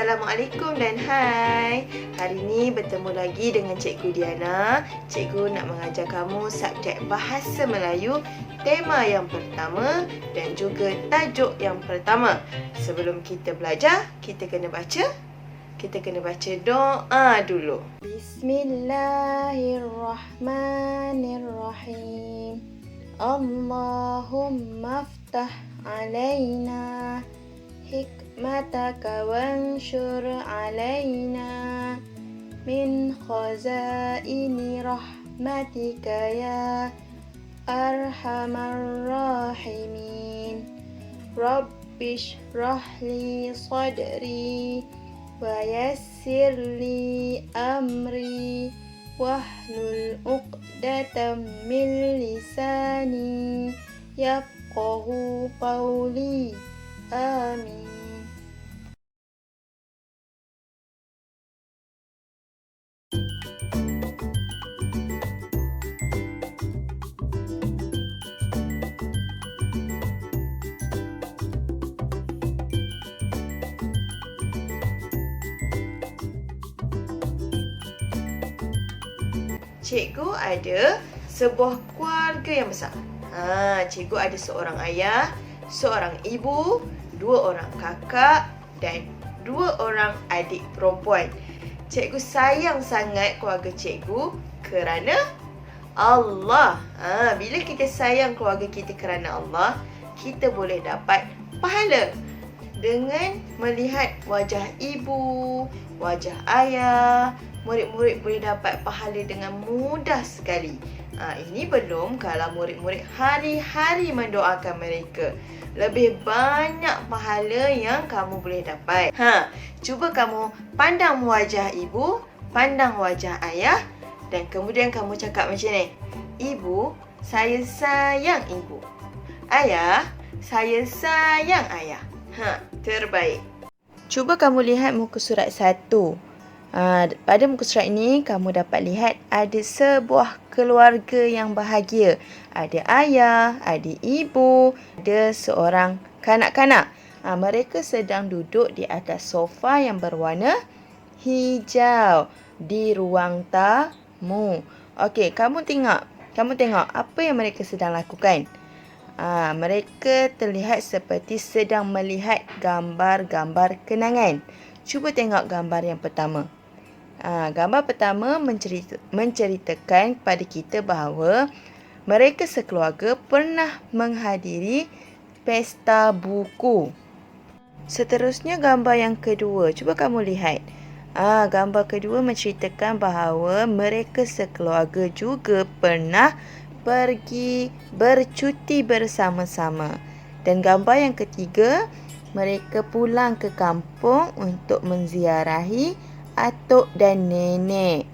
Assalamualaikum dan hai. Hari ini bertemu lagi dengan Cikgu Diana. Cikgu nak mengajar kamu subjek Bahasa Melayu, tema yang pertama dan juga tajuk yang pertama. Sebelum kita belajar, kita kena baca doa dulu. Bismillahirrahmanirrahim. Allahumma aftah alaina hikmataka wanshur alaina min khazaini rahmatika ya arhamar rahimin. Rabbish rahli sadri wa yassir li amri wahlul uqdatam min lisani yafqahu qawli. Amin. Cikgu ada sebuah keluarga yang besar. Cikgu ada seorang ayah, seorang ibu, 2 orang kakak dan 2 orang adik perempuan. Cikgu sayang sangat keluarga cikgu kerana Allah. Bila kita sayang keluarga kita kerana Allah, kita boleh dapat pahala dengan melihat wajah ibu, wajah ayah. Murid-murid boleh dapat pahala dengan mudah sekali. Ini belum kalau murid-murid hari-hari mendoakan mereka. Lebih banyak pahala yang kamu boleh dapat. Cuba kamu pandang wajah ibu, pandang wajah ayah dan kemudian kamu cakap macam ni. Ibu, saya sayang ibu. Ayah, saya sayang ayah. Terbaik. Cuba kamu lihat muka surat 1. Pada muka surat ini, kamu dapat lihat ada sebuah keluarga yang bahagia. Ada ayah, ada ibu, ada seorang kanak-kanak. Mereka sedang duduk di atas sofa yang berwarna hijau di ruang tamu. Okey, kamu tengok apa yang mereka sedang lakukan. Mereka terlihat seperti sedang melihat gambar-gambar kenangan. Cuba tengok gambar yang pertama. Gambar pertama menceritakan kepada kita bahawa mereka sekeluarga pernah menghadiri pesta buku. Seterusnya gambar yang kedua. Cuba kamu lihat. Gambar kedua menceritakan bahawa mereka sekeluarga juga pernah pergi bercuti bersama-sama. Dan gambar yang ketiga, mereka pulang ke kampung untuk menziarahi atuk dan nenek.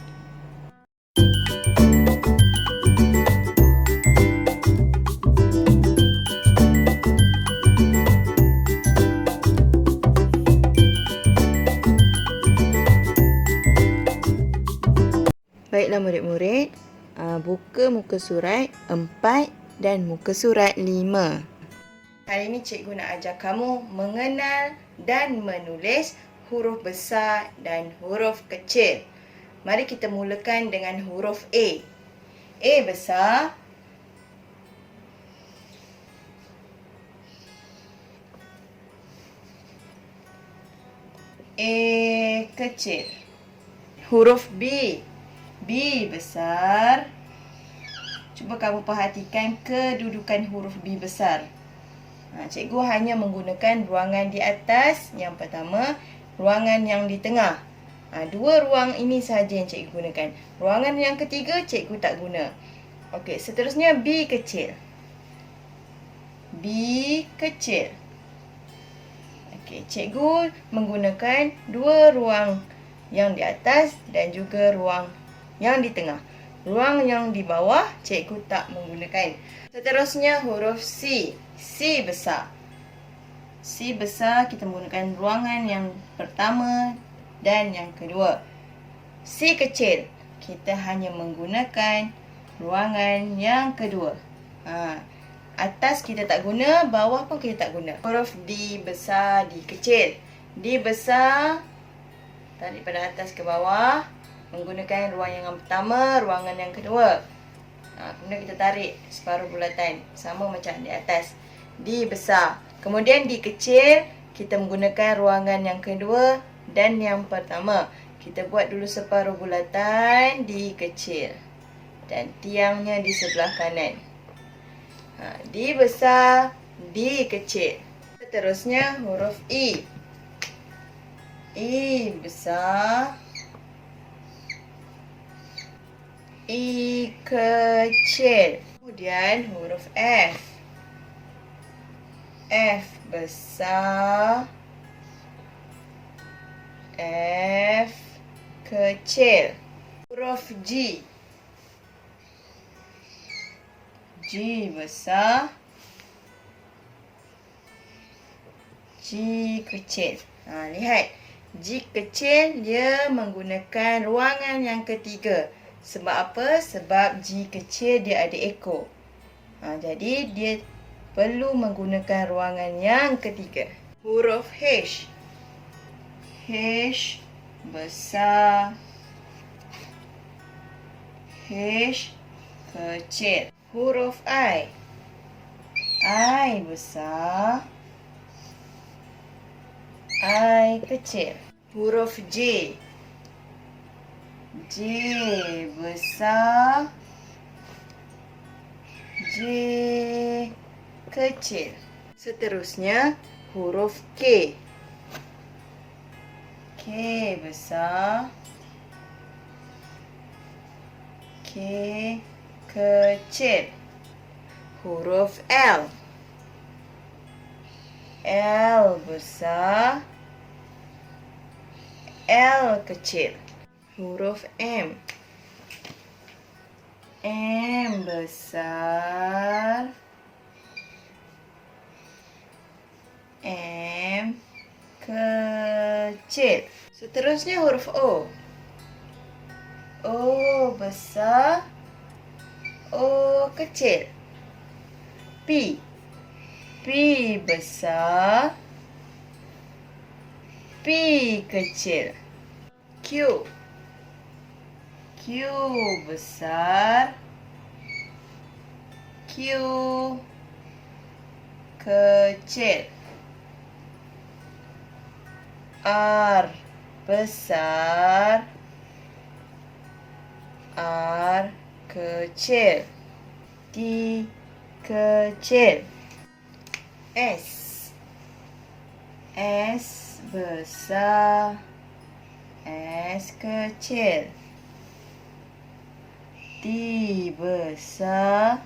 Baiklah murid-murid, buka muka surat 4 dan muka surat 5. Hari ini cikgu nak ajar kamu mengenal dan menulis huruf besar dan huruf kecil. Mari kita mulakan dengan huruf A. A besar. A kecil. Huruf B. B besar. Cuba kamu perhatikan kedudukan huruf B besar. Cikgu hanya menggunakan ruangan di atas. Yang pertama, ruangan yang di tengah. 2 ruang ini sahaja yang cikgu gunakan. Ruangan yang ketiga, cikgu tak guna. Okey, seterusnya B kecil. B kecil. Okey, cikgu menggunakan 2 ruang yang di atas dan juga ruang yang di tengah. Ruang yang di bawah, cikgu tak menggunakan. Seterusnya huruf C. C besar. C besar kita menggunakan ruangan yang pertama dan yang kedua. C kecil kita hanya menggunakan ruangan yang kedua. Atas kita tak guna, bawah pun kita tak guna. Huruf D besar, D kecil. D besar, Tarik pada atas ke bawah. Menggunakan ruangan yang pertama, ruangan yang kedua. Kemudian kita tarik separuh bulatan. Sama macam di atas. Dibesar. Kemudian dikecil. Kita menggunakan ruangan yang kedua dan yang pertama. Kita buat dulu separuh bulatan. Dikecil. Dan tiangnya di sebelah kanan. Dibesar. Dikecil. Seterusnya huruf I. I besar. I kecil. Kemudian huruf F. F besar. F kecil. Huruf G. G besar. G kecil. Lihat. G kecil dia menggunakan ruangan yang ketiga. Sebab apa? Sebab G kecil dia ada ekor. Jadi dia perlu menggunakan ruangan yang ketiga. Huruf H. H besar. H kecil. Huruf I. I besar. I kecil. Huruf J. J besar. J kecil. Seterusnya huruf K. K besar. K kecil. Huruf L. L besar. L kecil. Huruf M. M besar. M kecil. Seterusnya huruf O. O besar. O kecil. P. P besar. P kecil. Q. Q besar. Q kecil. R besar. R kecil. T kecil. S. S besar. S kecil. T besar.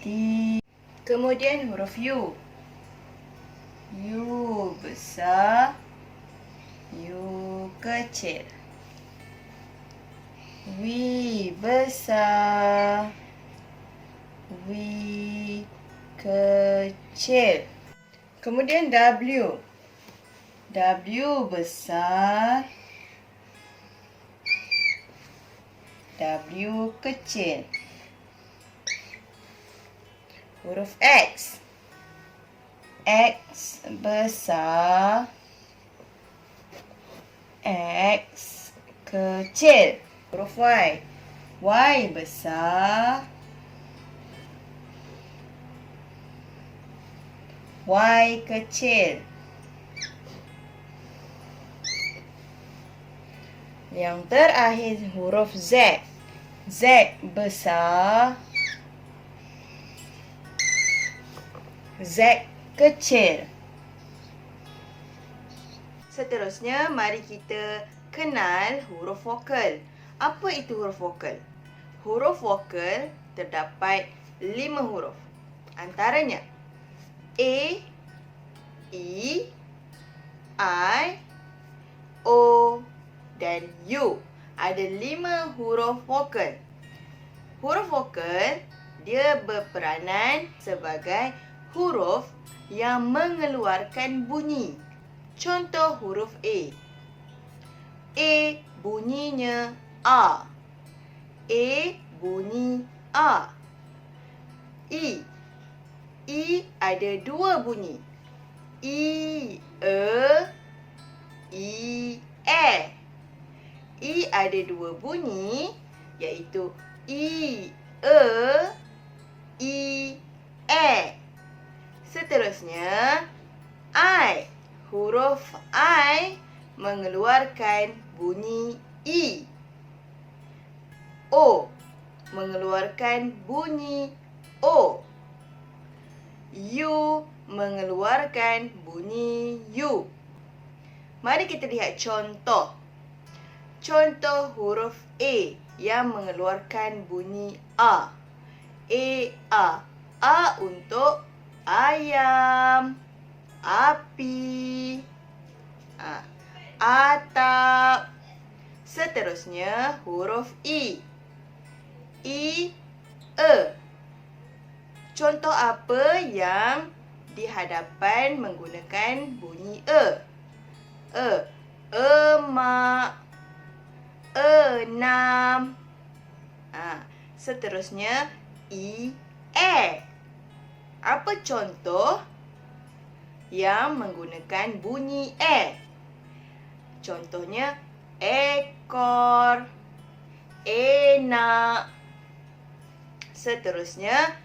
T. Kemudian huruf U. U besar. U kecil. V besar. V kecil. Kemudian W. W besar. W kecil. Huruf X. X besar. X kecil. Huruf Y. Y besar. Y kecil. Yang terakhir huruf Z. Z besar. Z kecil. Seterusnya, mari kita kenal huruf vokal. Apa itu huruf vokal? Huruf vokal terdapat 5 huruf. Antaranya A, E, I, O dan U. Ada 5 huruf vokal. Huruf vokal dia berperanan sebagai huruf yang mengeluarkan bunyi. Contoh huruf A. A bunyinya A. A bunyi A. E. E ada 2 bunyi. E, E, E. I ada dua bunyi, iaitu I, E, I, E. Seterusnya, I. Huruf I mengeluarkan bunyi I. O mengeluarkan bunyi O. U mengeluarkan bunyi U. Mari kita lihat contoh. Contoh huruf A yang mengeluarkan bunyi A. A. A untuk ayam, api, atap. Seterusnya huruf I. I, E. Contoh apa yang di hadapan menggunakan bunyi E? Emak, enam. Seterusnya I, E. Apa contoh yang menggunakan bunyi E? Contohnya ekor, enak. Seterusnya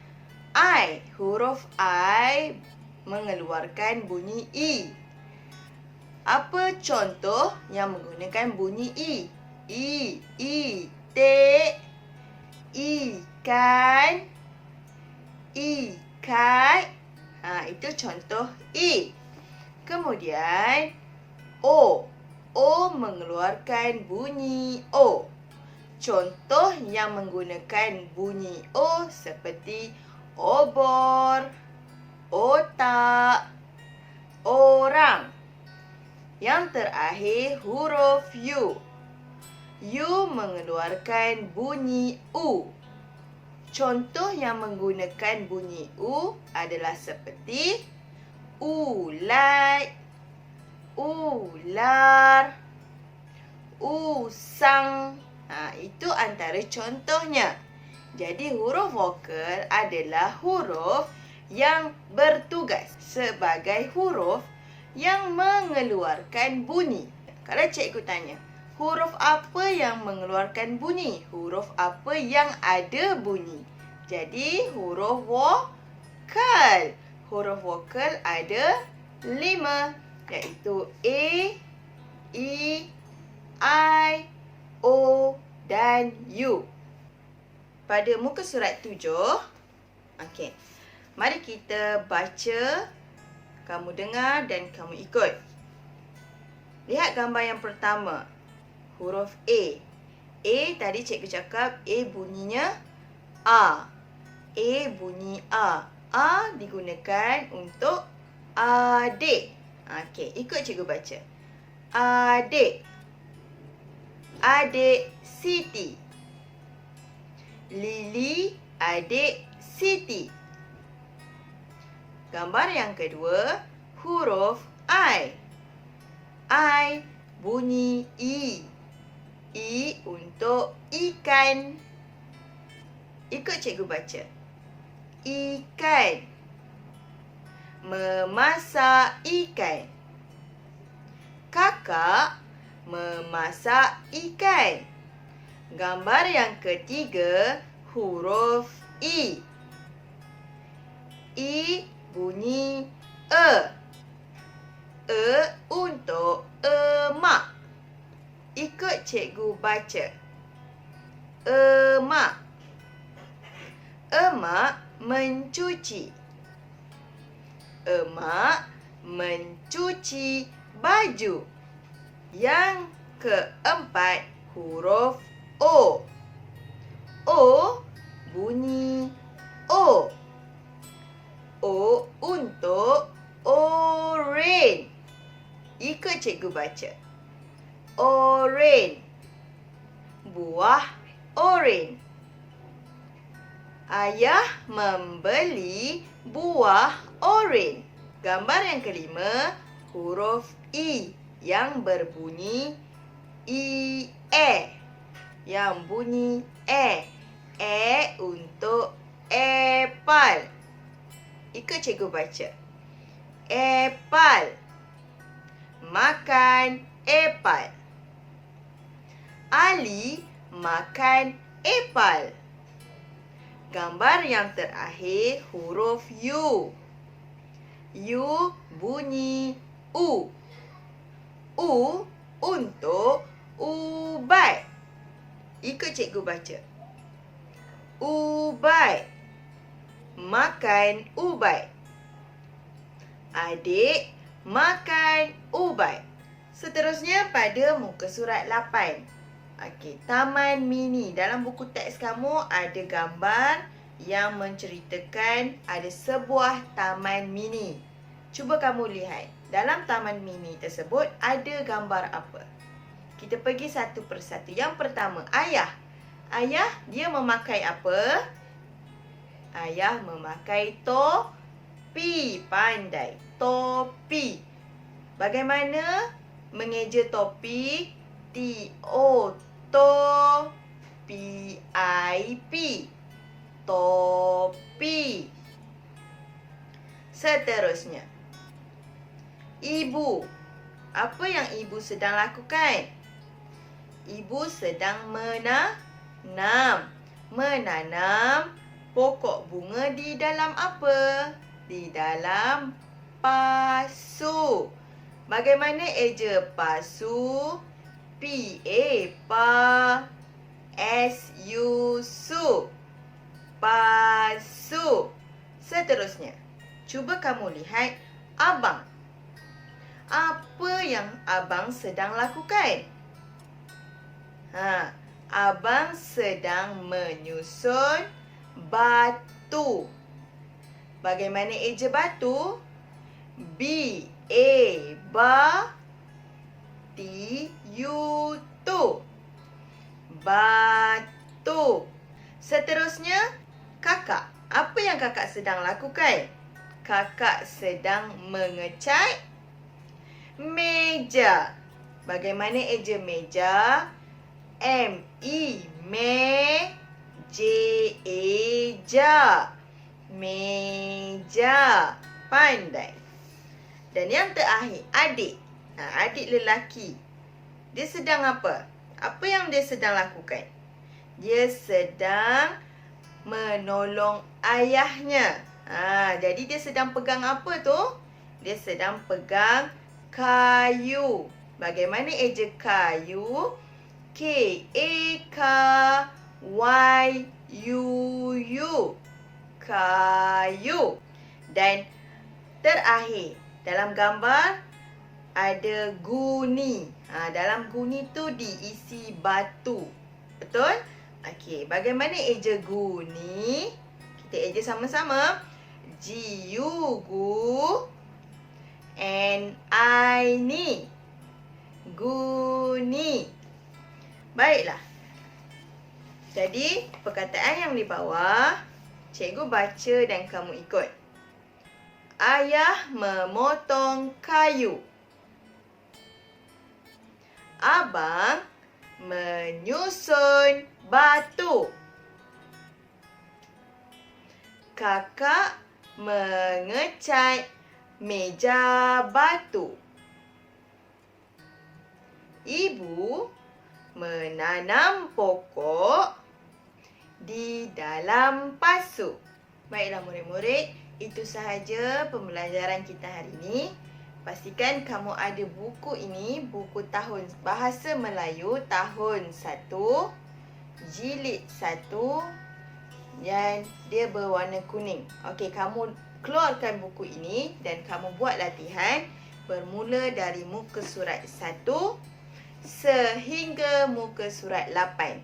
I. Huruf I mengeluarkan bunyi I. Apa contoh yang menggunakan bunyi I? Itik, ikan, ikat. Itu contoh I. Kemudian O. O mengeluarkan bunyi O. Contoh yang menggunakan bunyi O seperti obor, otak, orang. Yang terakhir huruf U. U mengeluarkan bunyi U. Contoh yang menggunakan bunyi U adalah seperti ulat, ular, usang. Itu antara contohnya. Jadi huruf vokal adalah huruf yang bertugas sebagai huruf yang mengeluarkan bunyi. Kalau cikgu tanya, huruf apa yang mengeluarkan bunyi? Huruf apa yang ada bunyi? Jadi huruf vokal. Huruf vokal ada 5, iaitu A, E, I, O dan U. Pada muka surat 7, mari kita baca, kamu dengar dan kamu ikut. Lihat gambar yang pertama, huruf A. A tadi cikgu cakap A bunyinya A. A bunyi A. A digunakan untuk adik. Ikut cikgu baca. Adik. Adik Siti. Lily adik Siti. Gambar yang kedua, huruf I. I bunyi I. I untuk ikan. Ikut cikgu baca. Ikan. Memasak ikan. Kakak memasak ikan. Gambar yang ketiga, huruf I. I bunyi E. E untuk emak. Ikut cikgu baca. Emak. Emak mencuci. Emak mencuci baju. Yang keempat, huruf O. O bunyi O. O untuk oren. Ikut cikgu baca. Oren. Buah oren. Ayah membeli buah oren. Gambar yang kelima, huruf I yang berbunyi I, E. Yang bunyi E. E untuk epal. Ikut cikgu baca. Epal. Makan epal. Ali makan apple. Gambar yang terakhir huruf U. U bunyi U. U untuk ubat. Ikut cikgu baca. Ubat. Makan ubat. Adik makan ubat. Seterusnya pada muka surat 8. Okey, Taman Mini. Dalam buku teks kamu ada gambar yang menceritakan ada sebuah taman mini. Cuba kamu lihat. Dalam taman mini tersebut ada gambar apa? Kita pergi satu persatu. Yang pertama, ayah. Ayah dia memakai apa? Ayah memakai topi. Pandai. Topi. Bagaimana mengeja topi? T-O-P-I-P. Topi. Seterusnya, ibu. Apa yang ibu sedang lakukan? Ibu sedang menanam. Menanam pokok bunga di dalam apa? Di dalam pasu. Bagaimana eja pasu? Pa. Su. Pasu. Seterusnya, cuba kamu lihat abang. Apa yang abang sedang lakukan? Abang sedang menyusun batu. Bagaimana eja batu? B-A-T-U-T. Batu. Seterusnya, kakak. Apa yang kakak sedang lakukan? Kakak sedang mengecat meja. Bagaimana eja meja? M-E-J-A. Meja. Pandai. Dan yang terakhir, adik. Adik lelaki. Dia sedang apa? Apa yang dia sedang lakukan? Dia sedang menolong ayahnya. Jadi dia sedang pegang apa tu? Dia sedang pegang kayu. Bagaimana eja kayu? K-A-K-Y-U-U. Kayu. Dan terakhir, dalam gambar ada guni. Dalam guni tu diisi batu. Betul? Okey, bagaimana eja guni? Kita eja sama-sama. G-U, gu. N-I-Ni. Guni. Baiklah. Jadi, perkataan yang di bawah, cikgu baca dan kamu ikut. Ayah memotong kayu. Abang menyusun batu. Kakak mengecat meja batu. Ibu menanam pokok di dalam pasu. Baiklah murid-murid, itu sahaja pembelajaran kita hari ini. Pastikan kamu ada buku ini, buku tahun Bahasa Melayu tahun 1, jilid 1 dan dia berwarna kuning. Okey, kamu keluarkan buku ini dan kamu buat latihan bermula dari muka surat 1 sehingga muka surat 8.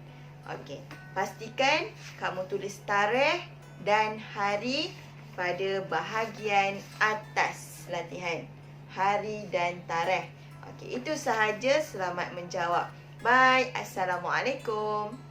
Okey, pastikan kamu tulis tarikh dan hari pada bahagian atas latihan. Hari dan tarikh. Okey, itu sahaja. Selamat menjawab. Bye. Assalamualaikum.